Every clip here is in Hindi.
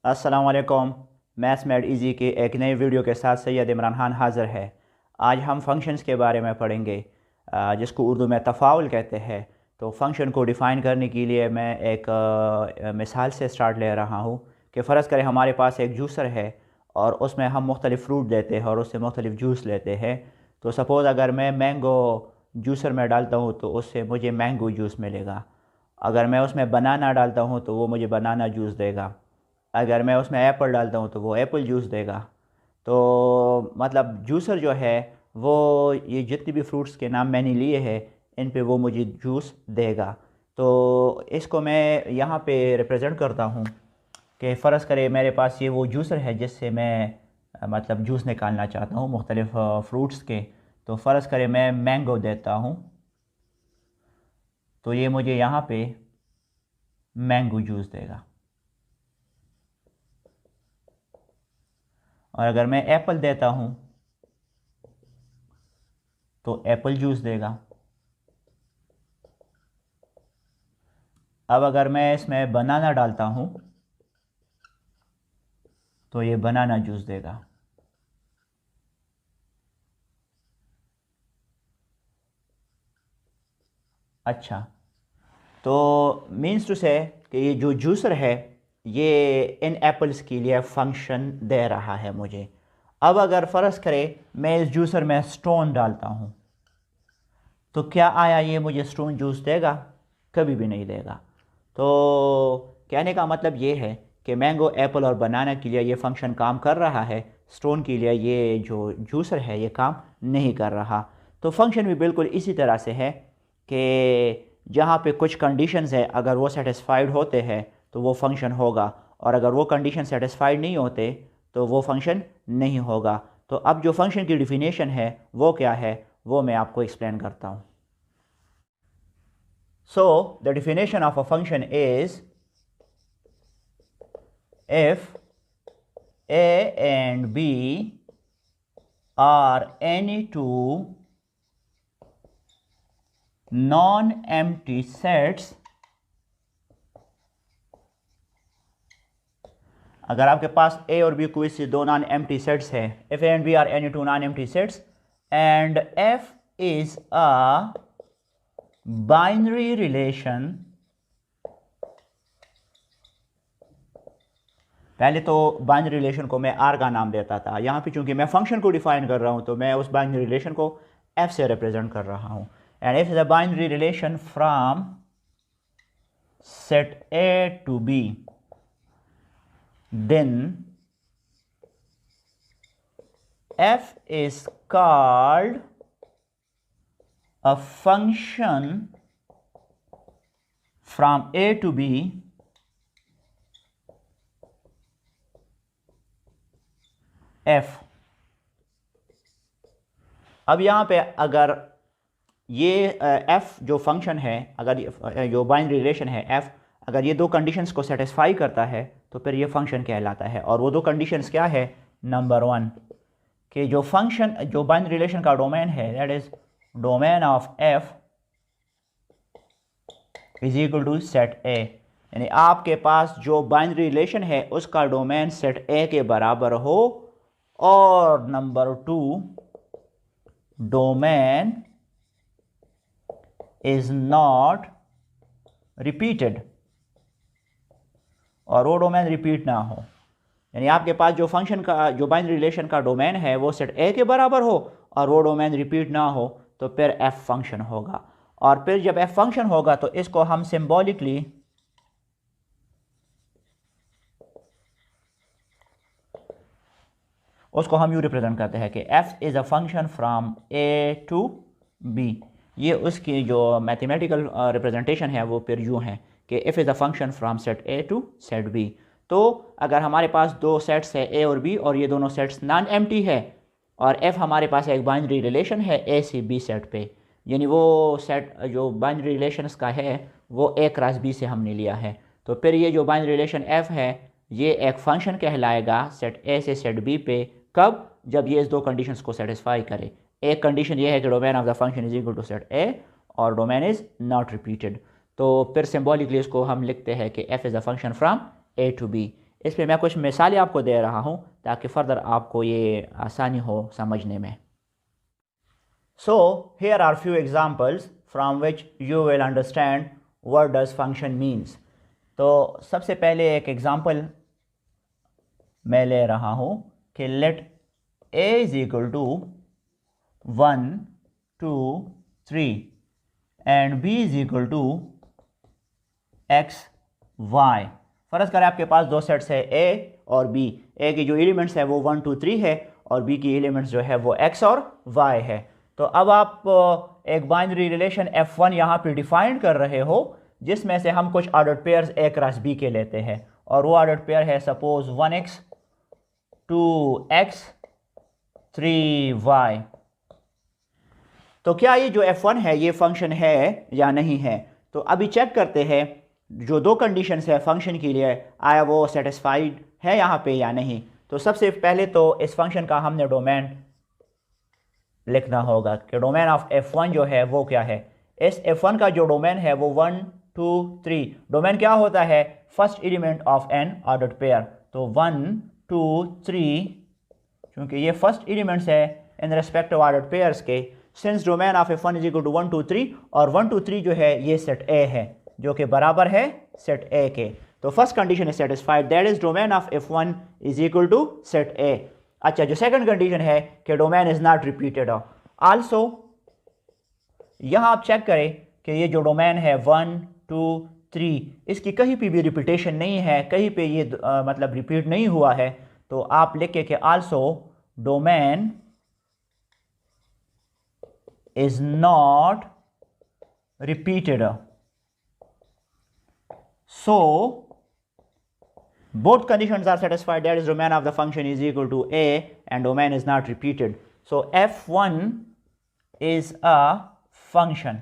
अस्सलाम वालेकुम। मैथ्स मेड इजी के एक नई वीडियो के साथ सैयद इमरान खान हाज़िर है। आज हम फंक्शंस के बारे में पढ़ेंगे, जिसको उर्दू में तफ़ाउल कहते हैं। तो फंक्शन को डिफ़ाइन करने के लिए मैं एक मिसाल से स्टार्ट ले रहा हूँ कि फ़र्ज़ करें हमारे पास एक जूसर है और उसमें हम मुख्तलिफ़ फ्रूट देते हैं और उससे मुख्तलिफ़ जूस लेते हैं। तो सपोज़ अगर मैं मैंगो जूसर में डालता हूँ तो उससे मुझे मैंगो जूस मिलेगा। अगर मैं उसमें बनाना डालता हूँ तो वो मुझे बनाना जूस देगा। अगर मैं उसमें एप्पल डालता हूँ तो वो एप्पल जूस देगा। तो मतलब जूसर जो है वो ये जितनी भी फ्रूट्स के नाम मैंने लिए हैं इन पे वो मुझे जूस देगा। तो इसको मैं यहाँ पे रिप्रेजेंट करता हूँ कि फ़र्ज़ करे मेरे पास ये वो जूसर है जिससे मैं मतलब जूस निकालना चाहता हूँ मुख्तलिफ़ फ्रूट्स के। तो फ़र्ज़ करे मैं मैंगो देता हूँ तो ये मुझे यहाँ पे मैंगो जूस देगा। और अगर मैं एप्पल देता हूँ तो एप्पल जूस देगा। अब अगर मैं इसमें बनाना डालता हूँ तो ये बनाना जूस देगा। अच्छा, तो मीन्स टू से कि ये जो जूसर है ये इन एप्पल्स के लिए फंक्शन दे रहा है मुझे। अब अगर फ़र्ज़ करें मैं इस जूसर में स्टोन डालता हूँ तो क्या आया ये मुझे स्टोन जूस देगा? कभी भी नहीं देगा। तो कहने का मतलब ये है कि मैंगो, एप्पल और बनाना के लिए ये फंक्शन काम कर रहा है, स्टोन के लिए ये जो जूसर है ये काम नहीं कर रहा। तो फंक्शन भी बिल्कुल इसी तरह से है कि जहाँ पे कुछ कंडीशंस है अगर वो सेटिस्फाइड होते हैं तो वो फंक्शन होगा, और अगर वो कंडीशन सेटिस्फाइड नहीं होते तो वो फंक्शन नहीं होगा। तो अब जो फंक्शन की डिफिनेशन है वो क्या है वो मैं आपको एक्सप्लेन करता हूँ। So the definition of a function is if a and b are any two non-empty sets, अगर आपके पास a और b कोई से दो नॉन एम्प्टी सेट्स है, if a and b are any two non-empty sets and f is a binary relation, पहले तो बाइनरी रिलेशन को मैं आर का नाम देता था, यहाँ पे चूंकि मैं फंक्शन को डिफाइन कर रहा हूँ तो मैं उस बाइनरी रिलेशन को एफ से रिप्रेजेंट कर रहा हूँ। And if is a binary relation from set A to B, then F is called a function from A to B F. अब यहाँ पे अगर ये एफ जो फंक्शन है, अगर जो बाइनरी रिलेशन है एफ, अगर ये दो कंडीशंस को सेटिस्फाई करता है तो फिर ये फंक्शन कहलाता है। और वो दो कंडीशंस क्या है? नंबर वन, कि जो फंक्शन जो बाइनरी रिलेशन का डोमेन है that is domain of F is equal to set A, यानी आपके पास जो बाइनरी रिलेशन है उसका डोमेन सेट ए के बराबर हो। और number two, domain is not repeated, और वो डोमेन रिपीट ना हो, यानी आपके पास जो फंक्शन का जो बाइनरी रिलेशन का डोमेन है वो सेट ए के बराबर हो और वो डोमेन रिपीट ना हो तो फिर एफ फंक्शन होगा। और फिर जब एफ फंक्शन होगा तो इसको हम सिंबॉलिकली उसको हम यू रिप्रेजेंट करते हैं कि F is a function from A to B. ये उसकी जो मैथमेटिकल रिप्रेजेंटेशन है वो फिर यूँ है कि F is a function from set A to set B. तो अगर हमारे पास दो सेट्स है ए और बी और ये दोनों सेट्स नॉन एम्प्टी है और एफ हमारे पास एक बाइनरी रिलेशन है ए सी बी सेट पे, यानी वो सेट जो बाइनरी रिलेशंस का है वो ए क्रॉस बी से हमने लिया है, तो फिर ये जो बाइनरी रिलेशन एफ है ये एक फंक्शन कहलाएगा सेट ए से सेट बी पे। कब? जब ये इस दो कंडीशंस को सेटिस्फाई करे। एक कंडीशन ये है कि domain of the function is equal to set A और डोमेन इज नॉट रिपीटेड। तो फिर सिंबॉलिकली इसको हम लिखते हैं कि F is a function from A to B. इस पे मैं कुछ मिसालें आपको दे रहा हूँ ताकि फर्दर आपको ये आसानी हो समझने में। So here are few examples from which you will understand what does function means. तो सबसे पहले एक एग्जांपल मैं ले रहा हूँ कि let a is equal to 1 2 3 and b is equal to x y। फ़र्ज़ करें आपके पास दो सेट्स है a और b। a की जो एलिमेंट्स है वो 1 2 3 है और b की एलिमेंट्स जो है वो x और y है। तो अब आप एक बाइनरी रिलेशन f1 यहाँ पे डिफाइन कर रहे हो जिसमें से हम कुछ ordered pairs a cross b के लेते हैं और वो ऑर्डर्ड पेयर है सपोज 1x 2x 3y। तो क्या ये जो f1 है ये फंक्शन है या नहीं है? तो अभी चेक करते हैं जो दो कंडीशंस है फंक्शन के लिए आया वो सेटिस्फाइड है यहाँ पे या नहीं। तो सबसे पहले तो इस फंक्शन का हमने डोमेन लिखना होगा कि डोमेन ऑफ f1 जो है वो क्या है। इस f1 का जो डोमेन है वो 1 2 3। डोमेन क्या होता है? First element of an ordered pair. तो 1 2 3 क्योंकि ये फर्स्ट एलिमेंट्स है in respect of ordered pairs के, since domain of f1 is equal to 1 2 3 और 1 2 3 जो है ये सेट A है जो कि बराबर है सेट A के। तो first condition is satisfied, that is domain of f1 is equal to set A। अच्छा, जो सेकंड कंडीशन है कि domain is not repeated also. यहां आप चेक करें कि ये जो डोमेन है 1 2 3 इसकी कहीं पे भी रिपीटेशन नहीं है, कहीं पे ये मतलब रिपीट नहीं हुआ है। तो आप लिखे कि also domain is not repeated. So both conditions are satisfied, that is domain of the function is equal to A and domain is not repeated. So f1 is a function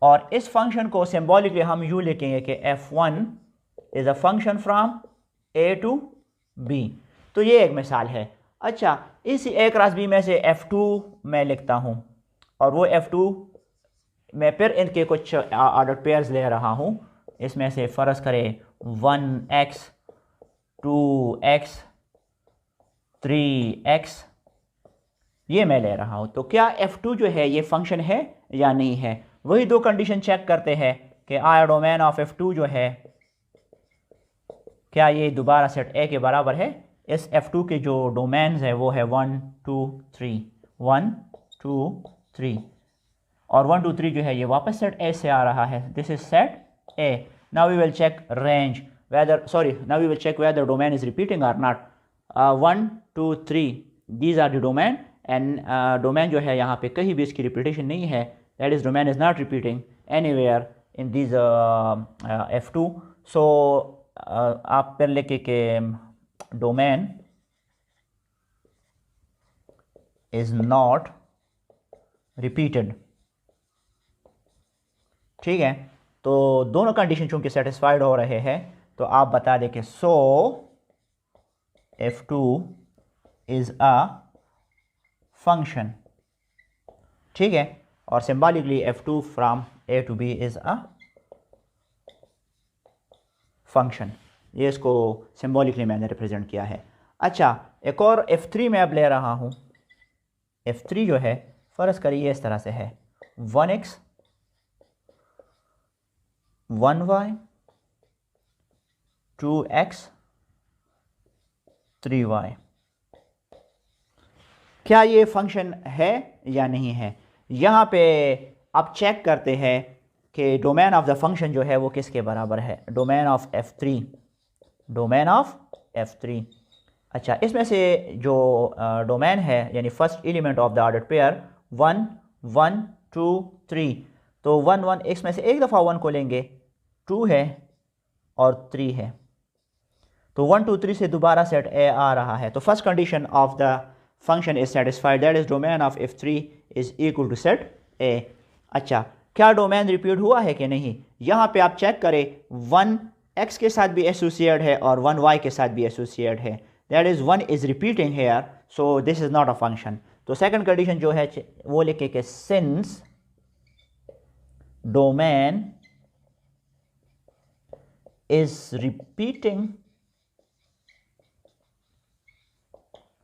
और इस फंक्शन को सिंबॉलिकली हम यूँ लिखेंगे कि f1 is a function from A to B। तो ये एक मिसाल है। अच्छा, इसी A क्रॉस B में से f2 मैं लिखता हूँ और वो f2 मैं फिर इनके कुछ ऑर्डर्ड पेयर्स ले रहा हूँ। इसमें से फ़र्ज़ करें 1x 2x 3x ये मैं ले रहा हूँ। तो क्या f2 जो है ये फंक्शन है या नहीं है? वही दो कंडीशन चेक करते हैं कि आया डोमेन ऑफ f2 जो है क्या ये दोबारा सेट A के बराबर है। इस f2 के जो डोमेन्स है वो है 1 2 3 1 2 3 और 1 2 3 जो है ये वापस सेट A से आ रहा है। This is set A. Now we will check range now we will check whether domain is repeating or not. 1 2 3 these are the domain and domain जो है यहाँ पे कहीं भी इसकी रिपीटेशन नहीं है, that is domain is not repeating anywhere in these f2. So आप फिर लिखे कि domain is not repeated। ठीक है, तो दोनों कंडीशन चूंकि सेटिस्फाइड हो रहे हैं तो आप बता दें कि सो f2 इज अ फंक्शन। ठीक है, और symbolically f2 from A to B is a function. ये इसको सिंबॉलिकली मैंने रिप्रेजेंट किया है। अच्छा, एक और f3 में अब ले रहा हूं। f3 जो है फ़र्ज़ करिए इस तरह से है 1x 1y 2x 3y। क्या ये फंक्शन है या नहीं है? यहाँ पे आप चेक करते हैं कि डोमेन ऑफ द फंक्शन जो है वो किसके बराबर है? Domain of f3। Domain of f3। अच्छा, इसमें से जो डोमेन है यानी first element of the ordered pair 1 1 2 3। तो 1 1 इसमें से एक दफ़ा 1 को लेंगे, 2 है और 3 है। तो 1 2 3 से दोबारा सेट A आ रहा है। तो first condition of the function is satisfied, that is domain of f3 is equal to set A। अच्छा, क्या डोमेन रिपीट हुआ है कि नहीं? यहाँ पे आप चेक करें 1 x के साथ भी एसोसिएट है और 1 y के साथ भी एसोसिएट है, that is 1 is repeating here, so this is not a function. तो सेकंड कंडीशन जो है वो लिखे कि since domain is repeating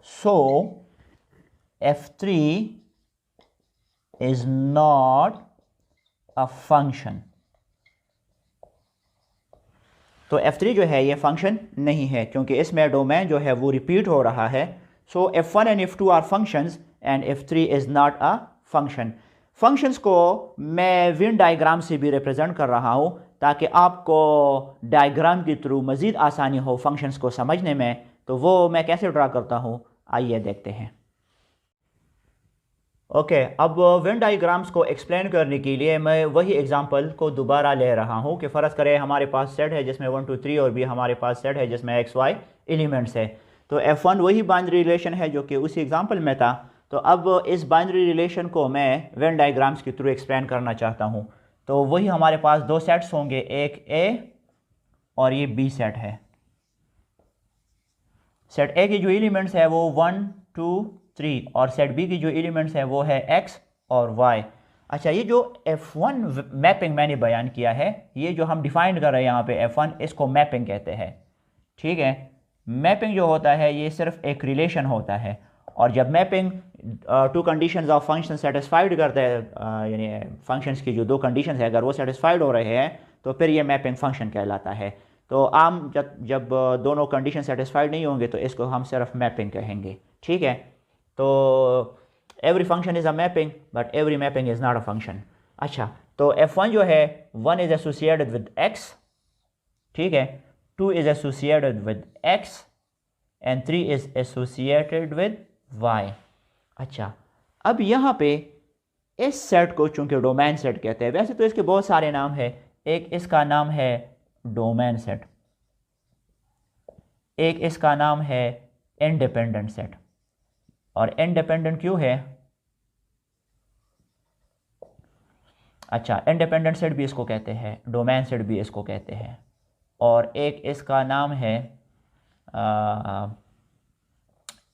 so F3 is not a function. तो F3 जो है ये फंक्शन नहीं है क्योंकि इसमें डोमेन जो है वो रिपीट हो रहा है। So F1 and F2 are functions and F3 is not a function. Functions को मैं वेन डायग्राम से भी रिप्रेजेंट कर रहा हूँ ताकि आपको डायग्राम के थ्रू मज़ीद आसानी हो फंक्शंस को समझने में। तो वो मैं कैसे ड्रा करता हूँ, आइए देखते हैं। ओके, अब वेन डायग्राम्स को एक्सप्लेन करने के लिए मैं वही एग्जांपल को दोबारा ले रहा हूँ कि फ़र्ज़ करें हमारे पास सेट है जिसमें 1 2 3 और भी हमारे पास सेट है जिसमें XY एलिमेंट्स है। तो F1 वही बाइनरी रिलेशन है जो कि उसी एग्जांपल में था। तो अब इस बाइनरी रिलेशन को मैं वेन डायग्राम्स के थ्रू एक्सप्लेन करना चाहता हूँ। तो वही हमारे पास दो सेट्स होंगे, एक A और ये B सेट है। सेट A के जो एलिमेंट्स है वो 1 2 3 और सेट B की जो एलिमेंट्स है वो है X और Y। अच्छा, ये जो F1 मैपिंग मैंने बयान किया है, ये जो हम डिफाइन कर रहे हैं यहाँ पे F1, इसको मैपिंग कहते हैं। ठीक है, मैपिंग जो होता है ये सिर्फ एक रिलेशन होता है, और जब mapping to conditions of function satisfied करता है, यानी फंक्शंस की जो दो कंडीशंस है अगर वो सेटिस्फाइड हो रहे हैं तो फिर ये मैपिंग फंक्शन कहलाता है। तो आम जब दोनों कंडीशन सेटिस्फाइड नहीं होंगे तो इसको हम सिर्फ मैपिंग कहेंगे। ठीक है, तो every function is a mapping but every mapping is not a function. अच्छा, तो F1 जो है 1 इज़ एसोसिएटेड विद X, ठीक है, 2 is associated with X and 3 is associated with Y। अच्छा, अब यहाँ पे इस सेट को चूंकि डोमेन सेट कहते हैं, वैसे तो इसके बहुत सारे नाम है। एक इसका नाम है डोमेन सेट, एक इसका नाम है इंडिपेंडेंट सेट। और इंडिपेंडेंट क्यों है? अच्छा, इंडिपेंडेंट सेट भी इसको कहते हैं, डोमेन सेट भी इसको कहते हैं। और एक इसका नाम है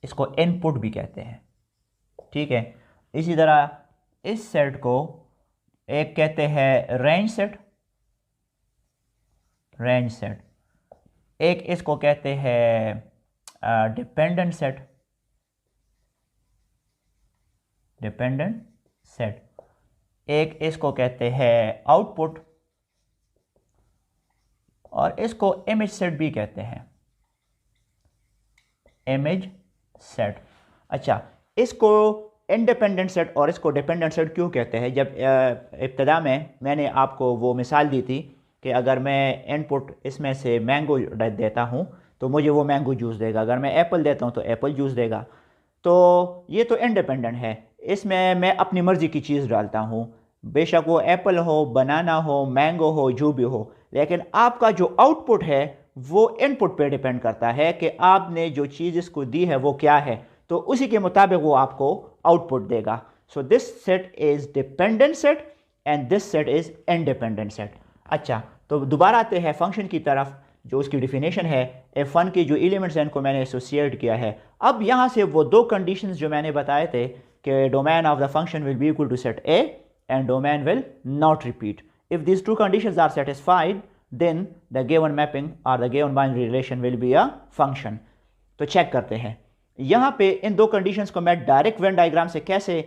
इसको इनपुट भी कहते हैं। ठीक है, इसी तरह इस सेट को एक कहते हैं रेंज सेट, रेंज सेट। एक इसको कहते हैं डिपेंडेंट सेट, डिपेंडेंट सेट। एक इसको कहते हैं आउटपुट, और इसको इमेज सेट भी कहते हैं, इमेज सेट। अच्छा, इसको इंडिपेंडेंट सेट और इसको डिपेंडेंट सेट क्यों कहते हैं? जब इब्तदा में मैंने आपको वो मिसाल दी थी कि अगर मैं इनपुट इसमें से मैंगो देता हूँ तो मुझे वो मैंगो जूस देगा, अगर मैं एप्पल देता हूँ तो एप्पल जूस देगा। तो ये तो इंडिपेंडेंट है, इसमें मैं अपनी मर्ज़ी की चीज़ डालता हूँ, बेशक वो एप्पल हो, बनाना हो, मैंगो हो, जो भी हो। लेकिन आपका जो आउटपुट है वो इनपुट पे डिपेंड करता है कि आपने जो चीज़ इसको दी है वो क्या है, तो उसी के मुताबिक वो आपको आउटपुट देगा। So this set is dependent set and this set is independent set. अच्छा, तो दोबारा आते हैं फंक्शन की तरफ, जो उसकी डिफिनेशन है। F1 के जो एलिमेंट्स हैं इनको मैंने एसोसिएट किया है। अब यहाँ से वो दो कंडीशंस जो मैंने बताए थे कि domain of the function will be equal to set A and domain will not repeat. If these two conditions are satisfied, then the given mapping or the given binary relation will be a function. तो चेक करते हैं यहाँ पे इन दो कंडीशंस को मैं डायरेक्ट वेन डायग्राम से कैसे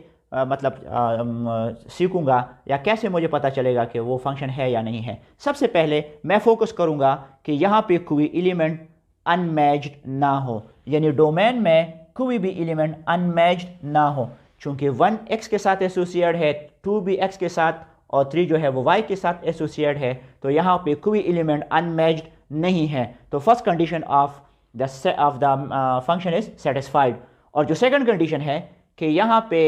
सीखूंगा, या कैसे मुझे पता चलेगा कि वो फंक्शन है या नहीं है। सबसे पहले मैं फोकस करूंगा कि यहाँ पे कोई एलिमेंट अनमैच्ड ना हो, यानी डोमेन में कोई भी एलिमेंट अनमैच्ड ना हो। चूंकि 1 x के साथ एसोसिएट है, 2 भी x के साथ, और 3 जो है वो y के साथ एसोसिएट है, तो यहाँ पे कोई एलिमेंट अनमैच्ड नहीं है। तो first condition of the function is satisfied. और जो सेकंड कंडीशन है कि यहाँ पे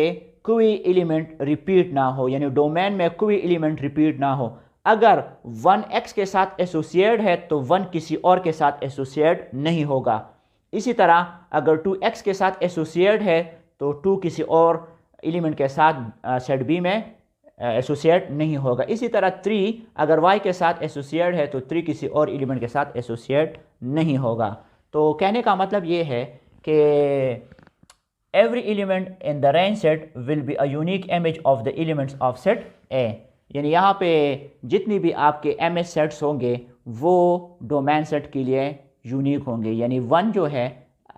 कोई एलिमेंट रिपीट ना हो, यानी डोमेन में कोई एलिमेंट रिपीट ना हो। अगर 1 x के साथ एसोसिएट है तो 1 किसी और के साथ एसोसिएट नहीं होगा। इसी तरह अगर 2 x के साथ एसोसिएट है तो 2 किसी और एलिमेंट के साथ सेट बी में एसोसिएट नहीं होगा। इसी तरह 3 अगर y के साथ एसोसिएट है तो 3 किसी और एलिमेंट के साथ एसोसिएट नहीं होगा। तो कहने का मतलब ये है कि every element in the range set will be a unique image of the elements of set A। यानी यहाँ पे जितनी भी आपके एम एस सेट्स होंगे वो डोमेन सेट के लिए यूनिक होंगे। यानी 1 जो है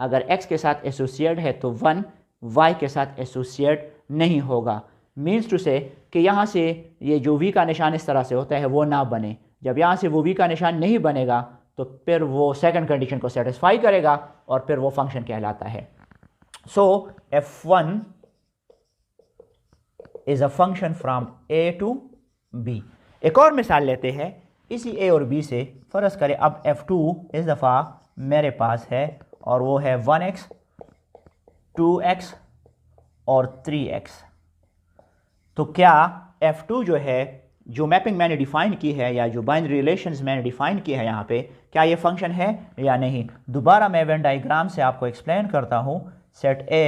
अगर x के साथ एसोसिएट है तो 1 y के साथ एसोसिएट नहीं होगा। मीन्स टू से कि यहाँ से ये जो v का निशान इस तरह से होता है वो ना बने। जब यहाँ से वो v का निशान नहीं बनेगा तो फिर वो सेकंड कंडीशन को सेटिस्फाई करेगा और फिर वो फंक्शन कहलाता है। So f1 is a function from a to b। एक और मिसाल लेते हैं इसी a और b से। फ़र्ज़ करें अब f2 इस दफ़ा मेरे पास है और वो है 1x 2x और 3x। तो क्या f2 जो है, जो मैपिंग मैंने डिफ़ाइन की है या जो बाइनरी रिलेशंस मैंने डिफ़ाइन की है यहाँ पे, क्या ये फंक्शन है या नहीं? दोबारा मैं वेन डायग्राम से आपको एक्सप्लेन करता हूँ। सेट A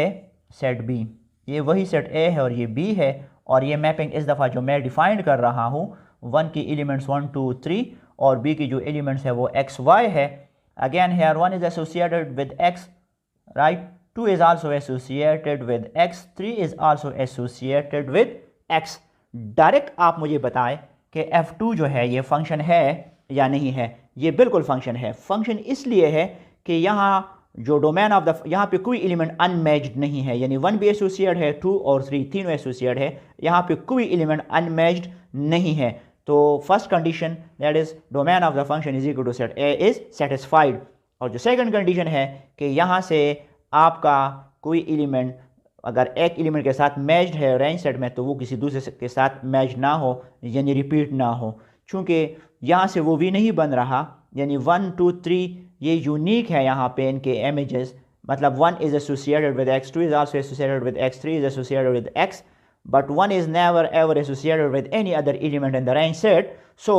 सेट B, ये वही सेट A है और ये B है और ये मैपिंग इस दफ़ा जो मैं डिफ़ाइन कर रहा हूँ 1 की एलिमेंट्स 1 2 3 और B की जो एलिमेंट्स है वो x y है। Again here 1 is associated with x, right, 2 is also associated with x, 3 is also associated with x। Direct आप मुझे बताएं कि f2 जो है ये फंक्शन है या नहीं है? ये बिल्कुल फंक्शन है। फंक्शन इसलिए है कि यहाँ जो डोमेन ऑफ द, यहाँ पे कोई एलिमेंट अनमैच्ड नहीं है, यानी 1 भी एसोसिएट है, 2 और 3 तीनों एसोसिएट है, यहाँ पे कोई एलिमेंट अनमैच्ड नहीं है। तो first condition that is domain of the function is equal to set A is satisfied. और जो सेकंड कंडीशन है कि यहाँ से आपका कोई एलिमेंट अगर एक एलिमेंट के साथ मैच्ड है रेंज सेट में तो वो किसी दूसरे के साथ मैच ना हो, यानी रिपीट ना हो। चूँकि यहाँ से वो भी नहीं बन रहा, यानी 1 2 3 ये यूनिक है यहाँ पे इनके इमेजेस, मतलब 1 is associated with x, 2 is also associated with x, 3 is associated with x, but 1 is never ever associated with any other element in the range set, so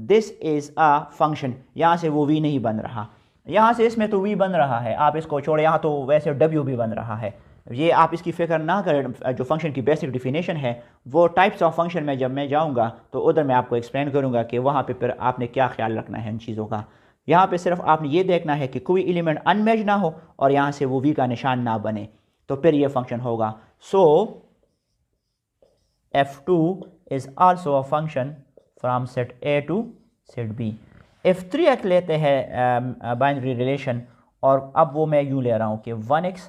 this is a function। यहाँ से वो v नहीं बन रहा, यहाँ से इसमें तो v बन रहा है, आप इसको छोड़े, यहाँ तो वैसे w भी बन रहा है। ये आप इसकी फ़िक्र ना करें। जो फंक्शन की बेसिक डिफिनेशन है वो टाइप्स ऑफ फंक्शन में जब मैं जाऊँगा तो उधर मैं आपको एक्सप्लेन करूँगा कि वहाँ पे फिर आपने क्या ख्याल रखना है इन चीज़ों का। यहाँ पे सिर्फ आपने ये देखना है कि कोई एलिमेंट अनमैच ना हो और यहाँ से वो v का निशान ना बने, तो फिर ये फंक्शन होगा। सो f2 is also a function from set A to set B। f3x लेते हैं बाइनरी रिलेशन और अब वो मैं यूँ ले रहा हूँ कि 1x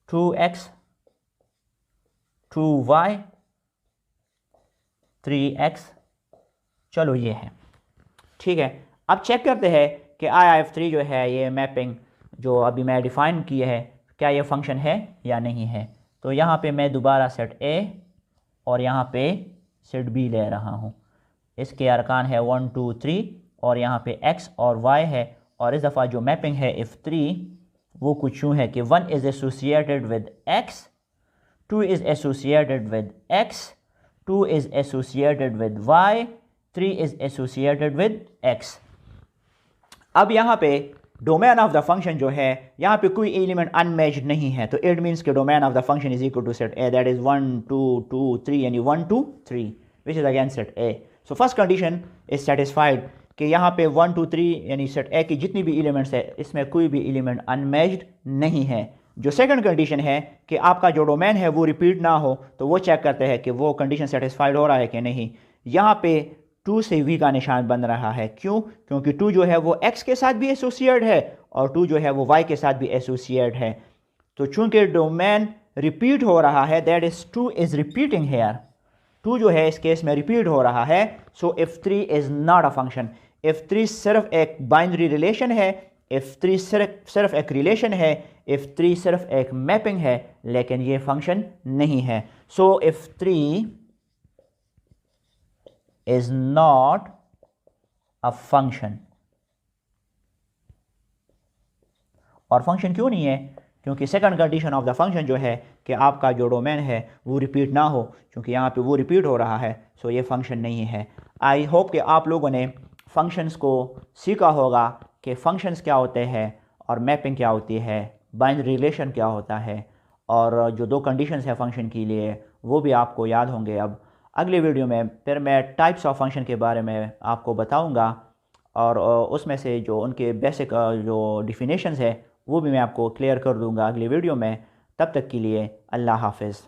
2x 2y 3x, चलो ये है, ठीक है। अब चेक करते हैं कि आया f3 जो है ये मैपिंग जो अभी मैं डिफ़ाइन की है क्या ये फंक्शन है या नहीं है। तो यहाँ पे मैं दोबारा सेट A और यहाँ पे सेट B ले रहा हूँ। इसके अरकान है 1 2 3 और यहाँ पे x और y है। और इस दफ़ा जो मैपिंग है f3 वो कुछ यूँ है कि 1 is associated with x, 2 is associated with x, 2 is associated with y, 3 is associated with x। अब यहाँ पे डोमेन ऑफ द फंक्शन जो है यहाँ पे कोई एलिमेंट अनमैच्ड नहीं है, तो इट मीन्स के domain of the function is equal to set A, that is 1 2 2 3, यानी 1 2 3 which is again set A। So first condition is satisfied कि यहाँ पे 1 2 3 यानी सेट A की जितनी भी एलिमेंट्स है इसमें कोई भी एलिमेंट अनमैच्ड नहीं है। जो सेकंड कंडीशन है कि आपका जो डोमेन है वो रिपीट ना हो, तो वो चेक करते हैं कि वो कंडीशन सेटिस्फाइड हो रहा है कि नहीं। यहाँ पे 2 से v का निशान बन रहा है, क्यों? क्योंकि 2 जो है वो x के साथ भी एसोसिएट है और 2 जो है वो y के साथ भी एसोसिएट है। तो चूंकि डोमेन रिपीट हो रहा है, that is 2 is repeating here, 2 जो है इस केस में रिपीट हो रहा है। सो f3 is not a function. f3 सिर्फ एक बाइनरी रिलेशन है, f3 सिर्फ एक रिलेशन है, f3 सिर्फ एक मैपिंग है, लेकिन ये फंक्शन नहीं है। सो f3 is not a function। और फंक्शन क्यों नहीं है? क्योंकि second condition of the function जो है कि आपका जो डोमेन है वो रिपीट ना हो, क्योंकि यहाँ पे वो रिपीट हो रहा है, सो ये फंक्शन नहीं है। आई होप कि आप लोगों ने फंक्शंस को सीखा होगा कि फंक्शंस क्या होते हैं और मैपिंग क्या होती है, बाइनरी रिलेशन क्या होता है, और जो 2 कंडीशंस है फंक्शन के लिए वो भी आपको याद होंगे। अब अगले वीडियो में फिर मैं टाइप्स ऑफ फंक्शन के बारे में आपको बताऊंगा और उसमें से जो उनके बेसिक जो डिफिनेशंस है वो भी मैं आपको क्लियर कर दूंगा अगले वीडियो में। तब तक के लिए अल्लाह हाफ़िज़।